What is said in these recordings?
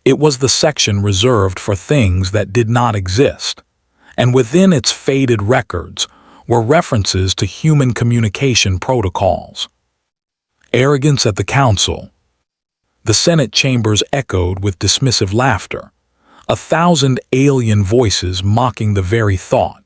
It was the section reserved for things that did not exist, and within its faded records were references to human communication protocols. Arrogance at the council. The Senate chambers echoed with dismissive laughter, 1,000 alien voices mocking the very thought.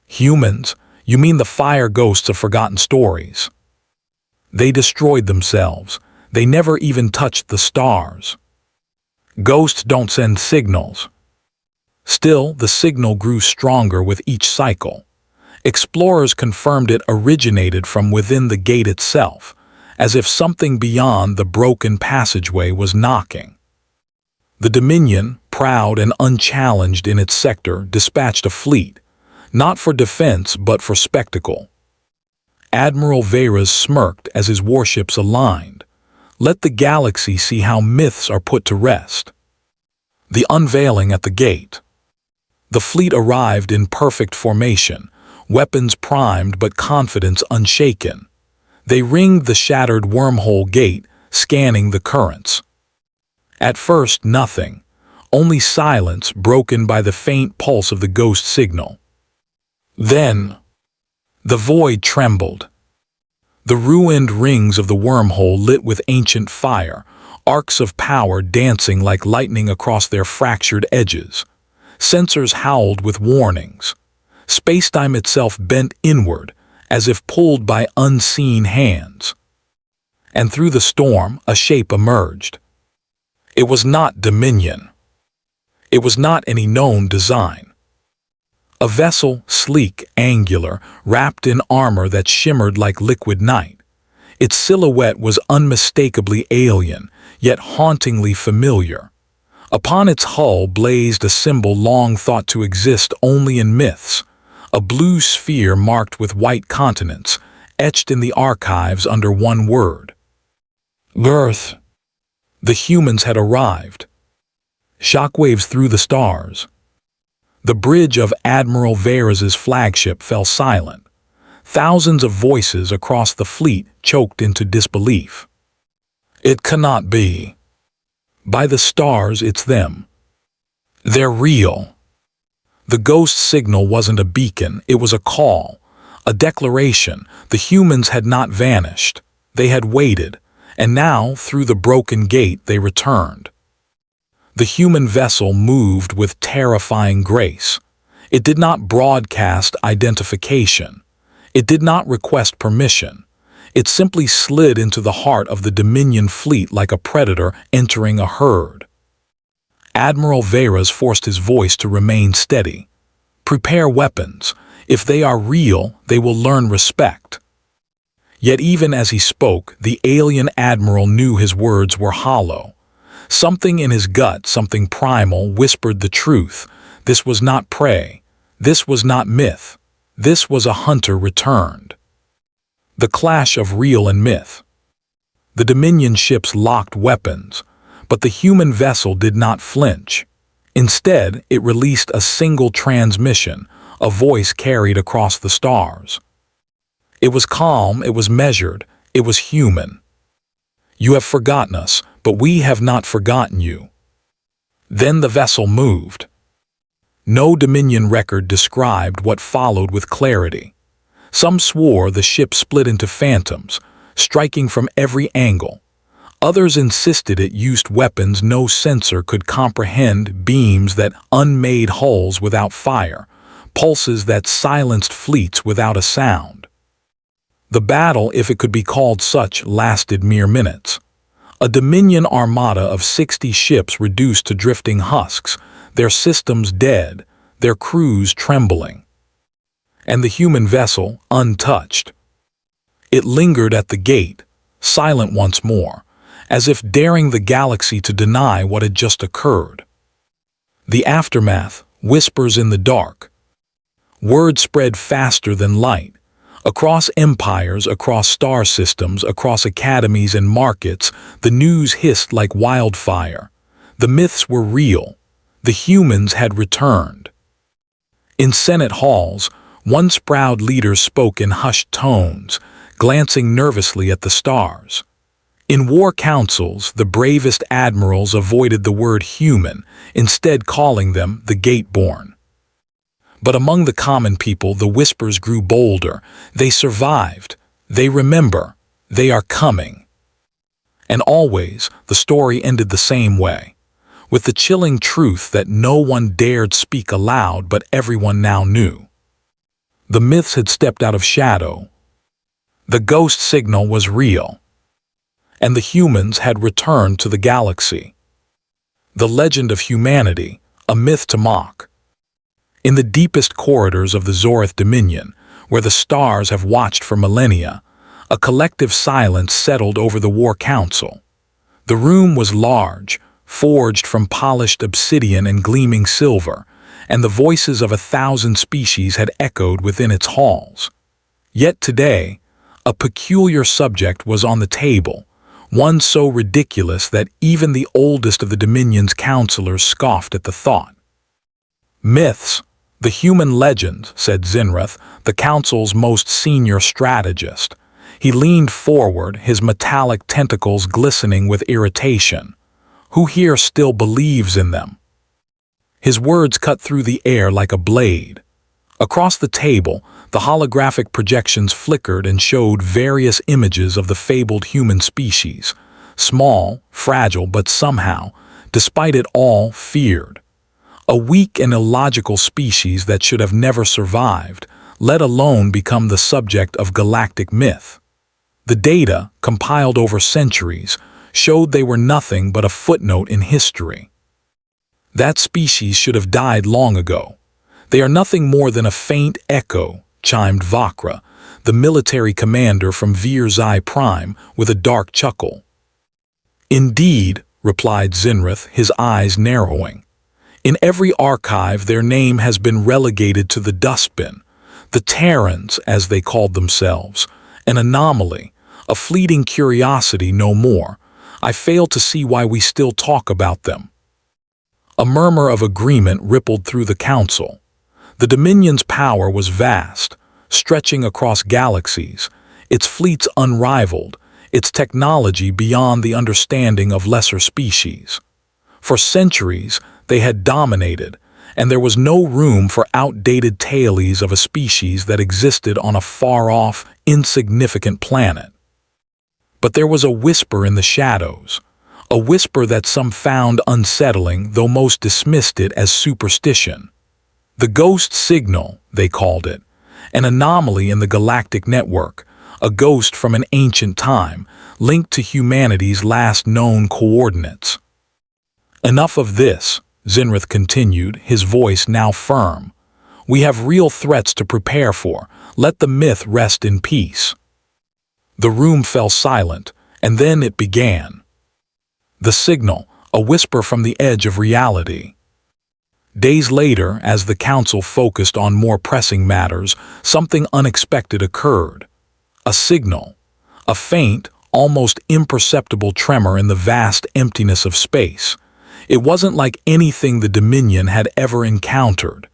Humans, you mean the fire ghosts of forgotten stories? They destroyed themselves. They never even touched the stars. Ghosts don't send signals. Still, the signal grew stronger with each cycle. Explorers confirmed it originated from within the gate itself, as if something beyond the broken passageway was knocking. The Dominion, proud and unchallenged in its sector, dispatched a fleet, not for defense but for spectacle. Admiral Veras smirked as his warships aligned. Let the galaxy see how myths are put to rest. The unveiling at the gate. The fleet arrived in perfect formation, weapons primed but confidence unshaken. They ringed the shattered wormhole gate, scanning the currents. At first, nothing, only silence broken by the faint pulse of the ghost signal. Then, the void trembled. The ruined rings of the wormhole lit with ancient fire, arcs of power dancing like lightning across their fractured edges. Sensors howled with warnings. Spacetime itself bent inward, as if pulled by unseen hands. And through the storm, a shape emerged. It was not Dominion. It was not any known design. A vessel, sleek, angular, wrapped in armor that shimmered like liquid night. Its silhouette was unmistakably alien, yet hauntingly familiar. Upon its hull blazed a symbol long thought to exist only in myths, a blue sphere marked with white continents, etched in the archives under one word. Earth. The humans had arrived. Shockwaves through the stars. The bridge of Admiral Veras's flagship fell silent. Thousands of voices across the fleet choked into disbelief. It cannot be. By the stars, it's them. They're real. The ghost signal wasn't a beacon, it was a call, a declaration. The humans had not vanished. They had waited, and now, through the broken gate, they returned. The human vessel moved with terrifying grace. It did not broadcast identification. It did not request permission. It simply slid into the heart of the Dominion fleet like a predator entering a herd. Admiral Veras forced his voice to remain steady. Prepare weapons. If they are real, they will learn respect. Yet even as he spoke, the alien admiral knew his words were hollow. Something in his gut, something primal, whispered the truth. This was not prey. This was not myth. This was a hunter returned. The clash of real and myth. The Dominion ships locked weapons, but the human vessel did not flinch. Instead, it released a single transmission, a voice carried across the stars. It was calm, it was measured, it was human. You have forgotten us, but we have not forgotten you. Then the vessel moved. No Dominion record described what followed with clarity. Some swore the ship split into phantoms, striking from every angle. Others insisted it used weapons no sensor could comprehend, beams that unmade hulls without fire, pulses that silenced fleets without a sound. The battle, if it could be called such, lasted mere minutes. A Dominion armada of 60 ships reduced to drifting husks, their systems dead, their crews trembling. And the human vessel untouched. It lingered at the gate, silent once more, as if daring the galaxy to deny what had just occurred. The aftermath, whispers in the dark. Word spread faster than light. Across empires, across star systems, across academies and markets, the news hissed like wildfire. The myths were real. The humans had returned. In Senate halls, once proud leaders spoke in hushed tones, glancing nervously at the stars. In war councils, the bravest admirals avoided the word human, instead calling them the gate-born. But among the common people, the whispers grew bolder. They survived. They remember. They are coming. And always, the story ended the same way, with the chilling truth that no one dared speak aloud, but everyone now knew. The myths had stepped out of shadow. The ghost signal was real, and the humans had returned to the galaxy. The legend of humanity, a myth to mock. In the deepest corridors of the Zorith Dominion, where the stars have watched for millennia, a collective silence settled over the War Council. The room was large, forged from polished obsidian and gleaming silver, and the voices of 1,000 species had echoed within its halls. Yet today, a peculiar subject was on the table, one so ridiculous that even the oldest of the Dominion's counselors scoffed at the thought. Myths, the human legend, said Zinrath, the council's most senior strategist. He leaned forward, his metallic tentacles glistening with irritation. Who here still believes in them? His words cut through the air like a blade. Across the table, the holographic projections flickered and showed various images of the fabled human species, small, fragile, but somehow, despite it all, feared. A weak and illogical species that should have never survived, let alone become the subject of galactic myth. The data, compiled over centuries, showed they were nothing but a footnote in history. That species should have died long ago. They are nothing more than a faint echo, chimed Vakra, the military commander from Virzai Prime, with a dark chuckle. Indeed, replied Zinrath, his eyes narrowing. In every archive their name has been relegated to the dustbin. The Terrans, as they called themselves, an anomaly, a fleeting curiosity, no more. I fail to see why we still talk about them. A murmur of agreement rippled through the council. The Dominion's power was vast, stretching across galaxies, its fleets unrivaled, its technology beyond the understanding of lesser species. For centuries, they had dominated, and there was no room for outdated tales of a species that existed on a far-off, insignificant planet. But there was a whisper in the shadows, a whisper that some found unsettling, though most dismissed it as superstition. The ghost signal, they called it, an anomaly in the galactic network, a ghost from an ancient time, linked to humanity's last known coordinates. Enough of this, Zinrath continued, his voice now firm. We have real threats to prepare for. Let the myth rest in peace. The room fell silent, and then it began. The signal, a whisper from the edge of reality. Days later, as the council focused on more pressing matters, something unexpected occurred. A signal, a faint, almost imperceptible tremor in the vast emptiness of space. It wasn't like anything the Dominion had ever encountered.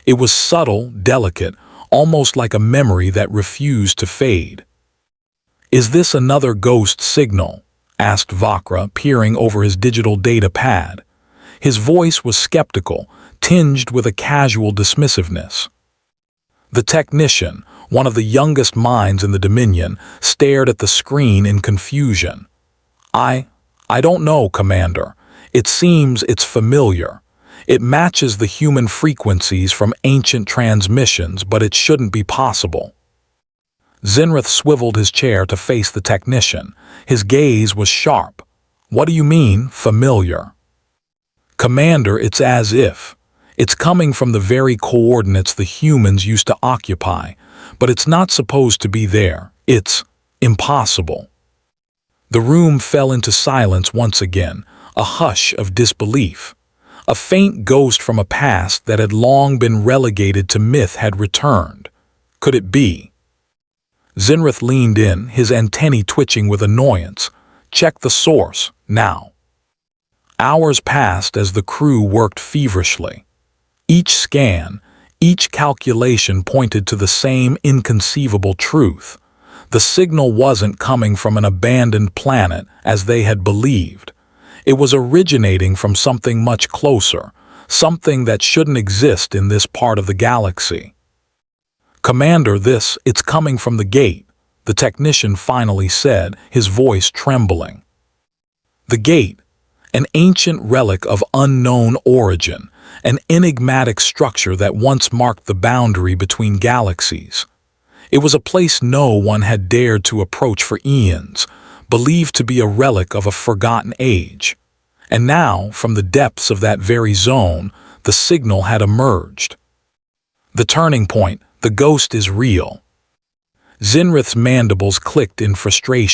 It was subtle, delicate, almost like a memory that refused to fade. Is this another ghost signal? Asked Vakra, peering over his digital data pad. His voice was skeptical, tinged with a casual dismissiveness. The technician, one of the youngest minds in the Dominion, stared at the screen in confusion. I don't know, Commander. It seems it's familiar. It matches the human frequencies from ancient transmissions, but it shouldn't be possible. Zinrath swiveled his chair to face the technician. His gaze was sharp. What do you mean, familiar? Commander, it's as if. It's coming from the very coordinates the humans used to occupy, but it's not supposed to be there. It's impossible. The room fell into silence once again, a hush of disbelief. A faint ghost from a past that had long been relegated to myth had returned. Could it be? Zinrath leaned in, his antennae twitching with annoyance. Check the source, now. Hours passed as the crew worked feverishly. Each scan, each calculation pointed to the same inconceivable truth. The signal wasn't coming from an abandoned planet as they had believed. It was originating from something much closer, something that shouldn't exist in this part of the galaxy. "Commander, it's coming from the gate," the technician finally said, his voice trembling. The gate, an ancient relic of unknown origin, an enigmatic structure that once marked the boundary between galaxies. It was a place no one had dared to approach for eons, believed to be a relic of a forgotten age. And now, from the depths of that very zone, the signal had emerged. "The turning point, the ghost is real." Zinrith's mandibles clicked in frustration.